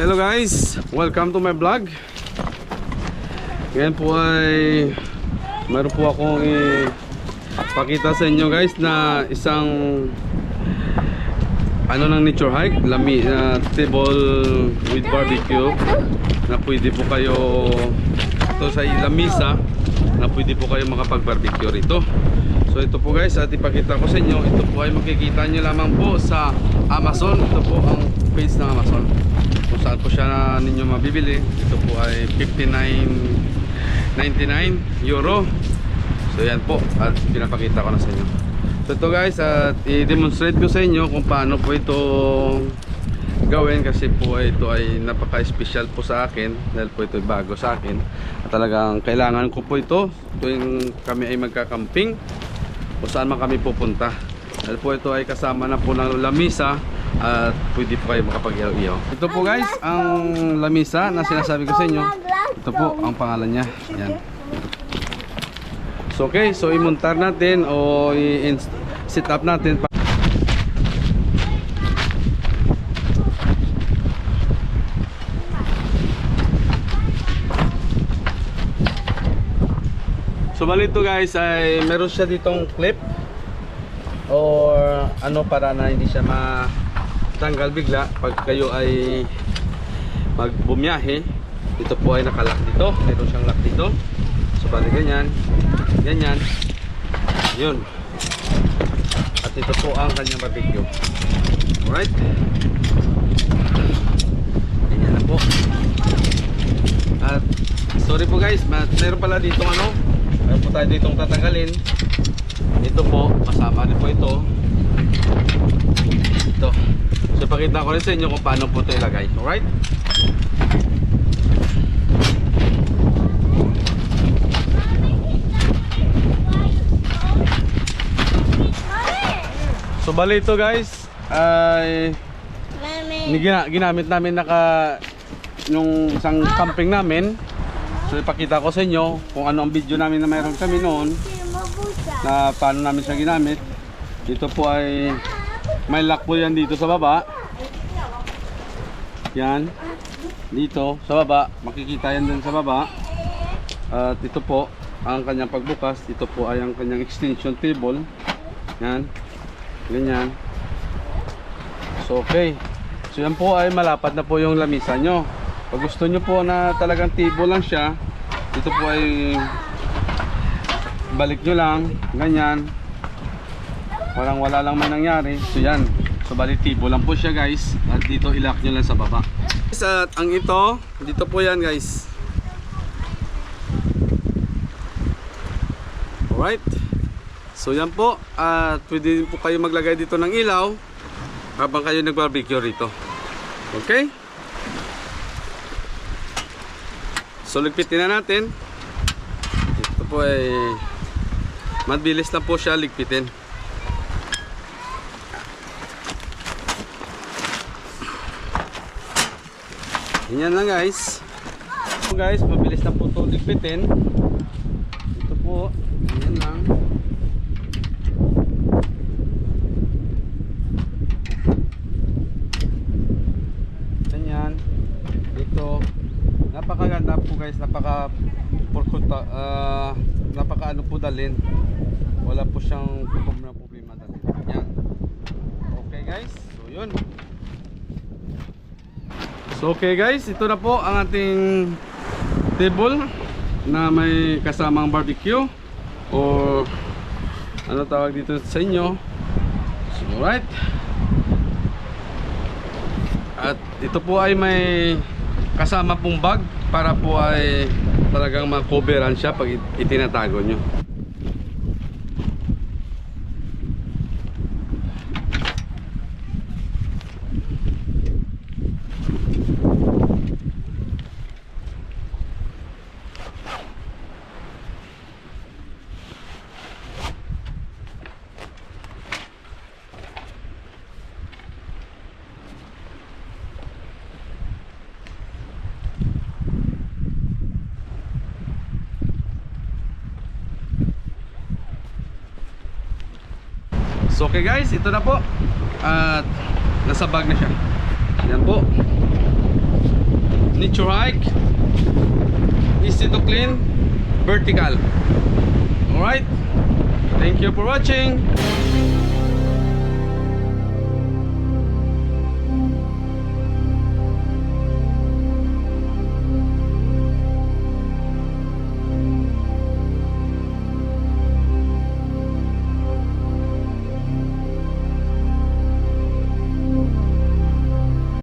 Hello guys, welcome to my vlog. Ngayon po ay meron po akong ipakita sa inyo guys na isang ng nature hike, table with barbecue na pwede po kayo ito sa lamisa na pwede po kayo makapag-barbecue rito. So ito po guys, at ipakita ko sa inyo, ito po ay makikita nyo lamang po sa Amazon. Ito po ang page ng Amazon kung saan po siya ninyo mabibili. Ito po ay 59.99 euro. So yan po, at pinapakita ko na sa inyo. So ito guys, at i-demonstrate ko sa inyo kung paano po ito gawin, kasi po ito ay napaka-special po sa akin dahil po ito ay bago sa akin at talagang kailangan ko po ito tuwing kami ay magkakamping o saan man kami pupunta, dahil po ito ay kasama na po ng lamisa at pwede po kayo makapag-iyaw-iyaw. Ito po guys ang lamisa na sinasabi ko sa inyo. Ito po ang pangalan niya. Yan. So okay, so imontar natin o i-set up natin. So bali ito guys ay meron siya ditong clip or para na hindi siya matanggal bigla pag kayo ay magbumiyahe. Ito po ay nakalock dito, meron siyang lock dito. So bali ganyan, ganyan, yun. At ito po ang kanyang barbecue. Alright, ganyan na po. At sorry po guys, meron pala dito meron po tayo ditong tatanggalin. Ito po, kasama rin po ito. Ito. So ipakita ko rin sa inyo kung paano po ito ilagay. Alright? So bali ito guys ay ginamit namin nung isang camping namin. So ipakita ko sa inyo kung ano ang video namin na mayroon kami noon na paano namin siya ginamit. Dito po ay may lock po yan dito sa baba. Yan. Dito sa baba, makikita yan din sa baba. At ito po ang kanyang pagbukas. Ito po ay ang kanyang extension table. Yan. Ganyan. So okay. So yan po ay malapad na po yung lamisa nyo. Pag gusto nyo po na talagang table lang siya, ito po ay balik nyo lang, ganyan. Wala lang may nangyari. So yan. So balik table lang po siya guys. At dito ilock nyo lang sa baba. At ang ito, dito po yan guys. Alright. So yan po, at pwede po kayo maglagay dito ng ilaw habang kayo nag-barbecue rito. Okay? So ligpitin na natin. Ito po ay mabilis lang po siya ligpitin. Yan lang guys. So guys, mabilis lang po ito ligpitin. Ito po, yan lang. Napakaganda po guys, napaka po dalhin. Wala po siyang problema dalhin. Yan. Okay guys, so yun. So okay guys, ito na po ang ating table na may kasamang barbecue o tawag dito sa inyo. So alright. At ito po ay may kasama pong bag para po ay talagang ma-coveran siya pag itinatago nyo. So okay guys, ito na po. At nasa bag na siya. Yan po. nature hike, easy to clean, vertical. Alright, thank you for watching.